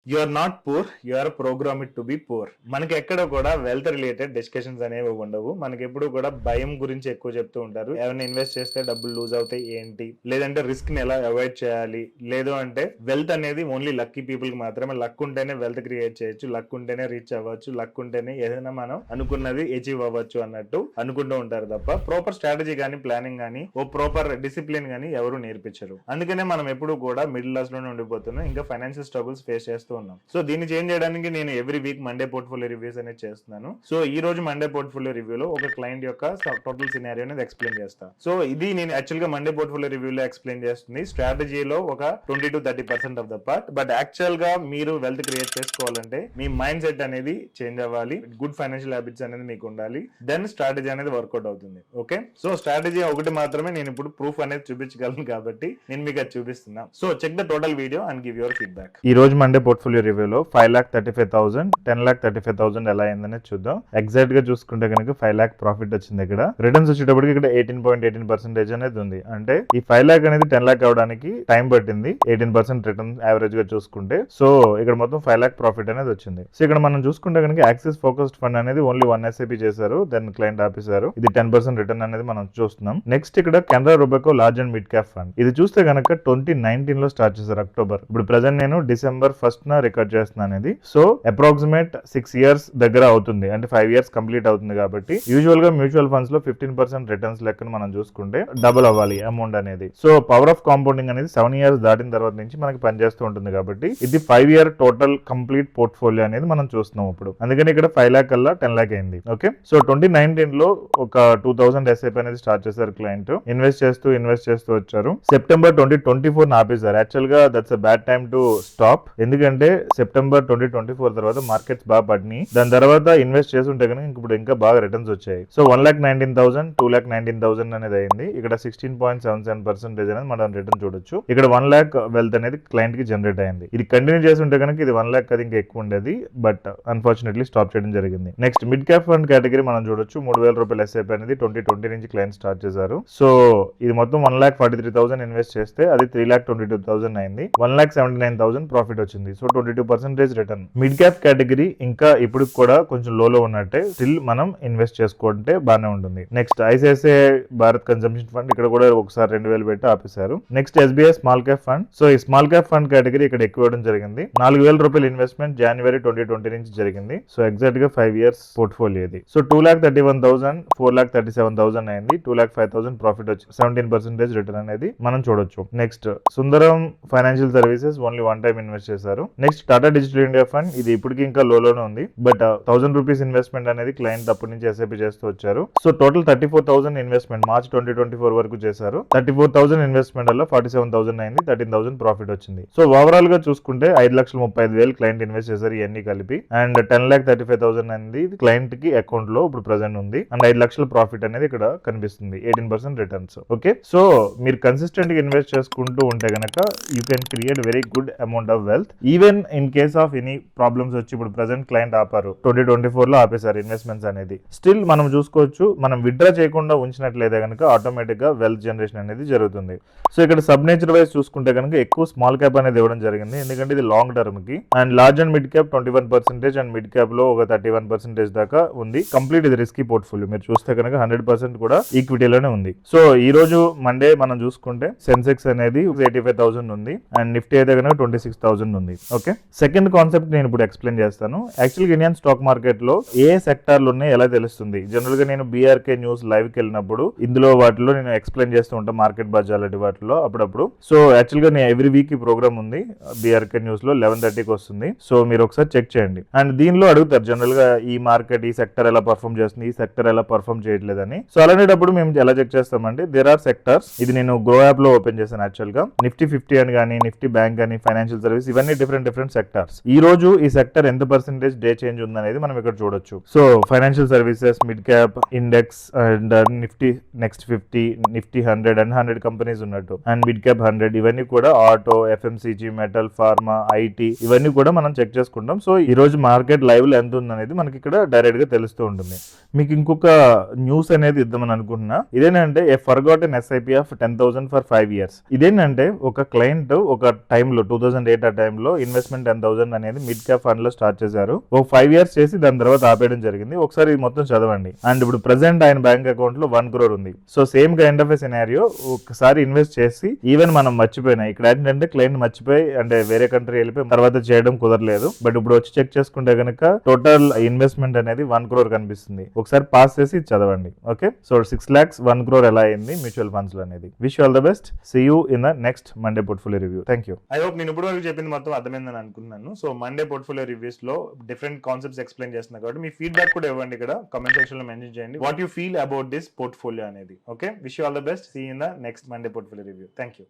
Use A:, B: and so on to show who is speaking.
A: You are not poor, you are programmed to be poor. మనకి ఎక్కడ కూడా wealth related discussions అనేవి ఉండవు. మనకి ఎప్పుడు కూడా భయం గురించి ఎక్కువ చెప్తూ ఉంటారు. ఏమైనా ఇన్వెస్ట్ చేస్తే డబ్బులు లూజ్ అవుతాయి ఏంటి, లేదంటే రిస్క్ ని ఎలా అవాయిడ్ చేయాలి, లేదు అంటే వెల్త్ అనేది ఓన్లీ లక్కీ పీపుల్ కి మాత్రమే. లక్ ఉంటేనే వెల్త్ క్రియేట్ చేయొచ్చు, లక్ ఉంటేనే రీచ్ అవ్వచ్చు, లక్ ఉంటేనే ఏదైనా మనం అనుకున్నది అచీవ్ అవ్వచ్చు అన్నట్టు అనుకుంటూ ఉంటారు తప్ప ప్రాపర్ స్ట్రాటజీ కానీ ప్లానింగ్ కానీ ఓ ప్రాపర్ డిసిప్లిన్ కానీ ఎవరు నేర్పించరు. అందుకనే మనం ఎప్పుడు కూడా మిడిల్ క్లాస్ లోనే ఉండిపోతున్నాం, ఇంకా ఫైనాన్షియల్ స్ట్రగుల్స్ ఫేస్ చేస్తూ ఉన్నాం. సో దీన్ని చేంజ్ చేయడానికి నేను every week Monday portfolio reviews అనేది చేస్తున్నాను. సో ఈ రోజు మండే పోర్ట్ఫోలియో రివ్యూలో ఒక క్లయింట్ యొక్క టోటల్ సినారియో అనేది ఎక్స్ప్లెయిన్ చేస్తాను. సో ఇది నేను యాక్చువల్ గా మండే పోర్ట్ఫోలియో రివ్యూలో ఎక్స్ప్లెయిన్ చేస్తుంది స్ట్రాటజీలో ఒక 20-30% of the part. But actual గా మీరు వెల్త్ క్రియేట్ చేసుకోవాలంటే మీ మైండ్ సెట్ అనేది చేంజ్ అవ్వాలి, గుడ్ ఫైనాన్షియల్ హ్యాబిట్స్ అనేది మీకు ఉండాలి, దెన్ స్ట్రాటజీ అనేది వర్కౌట్ అవుతుంది. ఓకే, సో స్ట్రాటజీ ఒకటి మాత్రమే నేను ఇప్పుడు ప్రూఫ్ అనేది చూపించగలను కాబట్టి నేను మీకు అది చూపిస్తున్నా. So check the total video and give your feedback. ఈ రోజు మండే పోర్ట్ఫోలియో రివ్యూలో 5,35,000, 10,35,000 ఎలా అయిందనే చూద్దాం. ఎగ్జాక్ట్ గా చూసుకుంటే కనుక 5 lakh ప్రాఫిట్ వచ్చింది. ఇక్కడ రిటర్న్స్ వచ్చేటప్పటికి ఇక్కడ 18.18% అనేది ఉంది. అంటే ఈ 5 lakh అనేది 10 lakh అవడానికి టైం పట్టింది, 18% రిటర్న్ యావరేజ్ గా చూసుకుంటే. సో ఇక్కడ మొత్తం 5 lakh ప్రాఫిట్ అనేది వచ్చింది. సో ఇక్కడ మనం చూసుకుంటే కనుక యాక్సిస్ ఫోకస్డ్ ఫండ్ అనేది ఓన్లీ 1 SIP చేశారు, దెన్ క్లయింట్ ఆపేశారు. ఇది 10% రిటర్న్ అనేది మనం చూస్తున్నాం. నెక్స్ట్ ఇక్కడ Canara Robeco large and mid cap fund, ఇది చూస్తే కనుక 2019 లో స్టార్ట్ చేశారు అక్టోబర్. ఇప్పుడు ప్రెసెంట్ నేను December 1st రికార్డ్ చేస్తున్నాను ఇది. సో అప్రాక్సిమేట్ 6 years దగ్గర అవుతుంది, అంటే 5 years కంప్లీట్ అవుతుంది. కాబట్టి యూజువల్ గా మ్యూచువల్ ఫండ్స్ లో 15% రిటర్న్స్ లెక్కను మనం చూసుకుంటే డబుల్ అవ్వాలి అమౌంట్ అనేది. సో పవర్ ఆఫ్ కాంపౌండింగ్ అనేది 7 years దాటిన తర్వాత నుంచి మనకి పనిచేస్తూ ఉంటుంది. కాబట్టి ఇది 5 year టోటల్ కంప్లీట్ పోర్ట్ఫోలియో అనేది మనం చూస్తున్నాం ఇప్పుడు. అందుకని ఇక్కడ 5 lakh కల్లా 10 lakh అయింది. ఓకే, సో 2019 లో ఒక 2000 SIP అనేది స్టార్ట్ చేశారు క్లయింట్. ఇన్వెస్ట్ చేస్తూ వచ్చారు. సెప్టెంబర్ 2024 ఆపేశారు. యాక్చువల్ గా that's a bad time to stop, ఎందుకంటే సెప్టెంబర్ 2024 తర్వాత మార్కెట్స్ బాగా పడినాయి. దాని తర్వాత ఇన్వెస్ట్ చేస్తుంటే కనుక ఇప్పుడు ఇంకా బాగా రిటర్న్స్ వచ్చాయి. సో 1,19,000, 2,19,000 అనేది అయింది. ఇక్కడ 16.77% అనేది మనం రిటర్న్ చూడొచ్చు. ఇక్కడ 1 lakh వెల్త్ అనేది క్లయింట్ కి జనరేట్ అయింది. ఇది కంటిన్యూ చేస్తుంటే కనుక ఇది 1 lakh అది ఇంకా ఎక్కువ ఉండేది, బట్ అన్ఫార్చునేట్లీ స్టాప్ చేయడం జరిగింది. Next mid cap fund category మనం చూడొచ్చు. 3,000 రూపాయల SIP అనేది 2020 నుంచి క్లయింట్ స్టార్ట్ చేశారు. సో ఇది మొత్తం 1,43,000 ఇన్వెస్ట్ చేస్తే అది 3,22,000 అయింది. 1,79,000 ప్రాఫిట్ వచ్చింది. So 22% return. Mid cap category ఇంకా ఇప్పుడు కూడా కొంచెం లోలో ఉన్నట్టే, స్టిల్ మనం ఇన్వెస్ట్ చేసుకుంటే బాగానే ఉంటుంది. Next ICICI Bharat consumption fund, ఇక్కడ కూడా ఒకసారి 2,000 పెట్టి ఆపేశారు. Next SBI small cap fund. So ఈ స్మాల్ క్యాప్ ఫండ్ కేటగిరీ ఇక్కడ ఎక్కువ ఇవ్వడం జరిగింది. 4,000 రూపాయల ఇన్వెస్ట్మెంట్ జనవరి 2020 నుంచి జరిగింది. సో ఎగ్జాక్ట్ గా 5 years పోర్ట్ఫోలియో ఇది. సో 2,31,000, 4,37,000 అయింది. 2,05,000 ప్రాఫిట్ వచ్చి 17% రిటర్న్ అనేది మనం చూడొచ్చు. Next Sundaram financial services only 1 time invest చేశారు. Next Tata digital India fund, ఇది ఇప్పటికి ఇంకా లోనే ఉంది, బట్ 1,000 రూపీస్ ఇన్వెస్ట్మెంట్ అనేది క్లయింట్ అప్పటి నుంచి SIP చేస్తూ వచ్చారు. సో టోటల్ 34,000 ఇన్వెస్ట్మెంట్ మార్చ్ 2024 వరకు చేశారు. 34,000 ఇన్వెస్ట్మెంట్ వల్ల 47,000 అయింది, 13,000 ప్రాఫిట్ వచ్చింది. సో ఓవరాల్ గా చూసుకుంటే 5,35,000 క్లయింట్ ఇన్వెస్ట్ చేశారు ఇవన్నీ కలిపి, అండ్ 10,35,000 అనేది క్లయింట్ కి అకౌంట్ లో ఇప్పుడు ప్రెసెంట్ ఉంది, అండ్ 5 లక్షల ప్రాఫిట్ అనేది ఇక్కడ కనిపిస్తుంది, 18% రిటర్న్స్. ఓకే, సో మీరు కన్సిస్టెంట్ గా ఇన్వెస్ట్ చేసుకుంటూ ఉంటే గనక you can create very good amount of wealth. Even in case of any problems వచ్చి ఇప్పుడు ప్రెసెంట్ క్లయింట్ ఆపారు, 2024 లో ఆపేశారు ఇన్వెస్ట్మెంట్స్ అనేది, స్టిల్ మనం చూసుకోవచ్చు, మనం విత్డ్రా చేయకుండా ఉంచినట్లయితే కనుక ఆటోమేటిక్ గా వెల్త్ జనరేషన్ అనేది జరుగుతుంది. సో ఇక్కడ సబ్ నేచర్ వైజ్ చూసుకుంటే కనుక ఎక్కువ స్మాల్ క్యాప్ అనేది ఇవ్వడం జరిగింది, ఎందుకంటే ఇది లాంగ్ టర్మ్ కి, and large and mid cap 21% and mid cap లో ఒక 31% దాకా ఉంది. కంప్లీట్ ఇది రిస్కీ పోర్ట్ఫోలియో. మీరు చూస్తే కనుక 100% కూడా ఈక్విటీలోనే ఉంది. సో ఈ రోజు మండే మనం చూసుకుంటే సెన్సెక్స్ అనేది 85,000 ఉంది, అండ్ నిఫ్టీ అయితే కనుక 26,000 ఉంది. ఓకే, సెకండ్ కాన్సెప్ట్ నేను ఇప్పుడు ఎక్స్ప్లెయిన్ చేస్తాను. యాక్చువల్గా ఇండియన్ స్టాక్ మార్కెట్ లో ఏ సెక్టార్లు ఉన్నాయి ఎలా తెలుస్తుంది. జనరల్ గా నేను BRK న్యూస్ లైవ్ కి వెళ్ళినప్పుడు ఇందులో వాటిలో నేను ఎక్స్ప్లెయిన్ చేస్తూ ఉంటాను, మార్కెట్ బజ్ అలాంటి వాటిలో అప్పుడప్పుడు. సో యాక్చువల్ గా నేను ఎవ్రీ వీక్ ఈ ప్రోగ్రామ్ ఉంది BRK న్యూస్ లో 11:30కి వస్తుంది. సో మీరు ఒకసారి చెక్ చేయండి. అండ్ దీనిలో అడుగుతారు జనరల్ గా ఈ మార్కెట్ ఈ సెక్టర్ ఎలా పర్ఫార్మ్ చేస్తుంది, ఈ సెక్టర్ ఎలా పర్ఫార్మ్ చేయట్లేదని. సో అలాంటప్పుడు మేము ఎలా చెక్ చేస్తామంటే దేర్ ఆర్ సెక్టర్స్. ఇది నేను గ్రో యాప్ లో ఓపెన్ చేశాను. యాక్చువల్ గా నిఫ్టీ 50 అని కానీ, నిఫ్టీ బ్యాంక్ అని, ఫైనాన్షియల్ సర్వీస్, ఇవన్నీ డిఫరెంట్ సెక్టర్స్. ఈ రోజు ఈ సెక్టర్ ఎంత పర్సెంటేజ్ డే చేంజ్ ఉందనేది మనం ఇక్కడ చూడొచ్చు. So financial services, mid cap, index, and Nifty next 50, Nifty 100 and 100 companies ఉన్నట్టు, అండ్ మిడ్ క్యాప్ 100, ఇవన్నీ కూడా auto, FMCG, metal, pharma, IT, ఇవన్నీ కూడా మనం చెక్ చేసుకుంటాం. సో ఈ రోజు మార్కెట్ లైవ్ లో ఎంత ఉందనేది మనకి ఇక్కడ డైరెక్ట్ గా తెలుస్తూ ఉంటుంది. మీకు ఇంకొక న్యూస్ అనేది ఇద్దామని అనుకుంటున్నా. ఇదేంటంటే forgotten SIP of 10,000 for 5 years. ఇదేంటంటే ఒక క్లయింట్ ఒక టైంలో 2008 ఆ టైంలో ఇన్వెస్ట్మెంట్ 10,000 అనేది మిడ్ క్యాప్ ఫండ్ లో స్టార్ట్ చేశారు. ఒక 5 years చేసి దాని తర్వాత ఆపేయడం జరిగింది. ఒకసారి ఇది మొత్తం చదవండి. అండ్ ఇప్పుడు ప్రెసెంట్ ఆయన బ్యాంక్ అకౌంట్ లో 1 crore ఉంది. So same kind of scenario ఒకసారి ఇన్వెస్ట్ చేసి ఈవెన్ మనం మర్చిపోయినా ఇక్కడ ఏంటంటే క్లయింట్ మర్చిపోయి అంటే వేరే కంట్రీ వెళ్ళిపోయి తర్వాత చేయడం కుదరలేదు. బట్ ఇప్పుడు వచ్చి చెక్ చేసుకుంటే కనుక టోటల్ ఇన్వెస్ట్మెంట్ అనేది 1 crore కనిపిస్తుంది. ఒకసారి పాస్ చేసి చదవండి. ఓకే, సో 6 lakhs 1 crore ఎలా అయింది మ్యూచువల్ ఫండ్స్ లో అనేది. Wish all the best. See you in the next Monday portfolio review. Thank you. I hope నేను ఇప్పుడు వరకు చెప్పింది మొత్తం అర్థమైందని అనుకున్నాను. సో మండే పోర్ట్ఫోలియో రివ్యూస్ లో డిఫరెంట్ కాన్సెప్ట్స్ ఎక్స్ప్లెయిన్ చేస్తున్నా కాబట్టి మీ ఫీడ్బ్యాక్ కూడా ఇవ్వండి. ఇక్కడ కామెంట్ సెక్షన్ లో మెన్షన్ చేయండి what you feel about this portfolio అనేది. Okay, wish you all the best. See in the next Monday portfolio review. Thank you.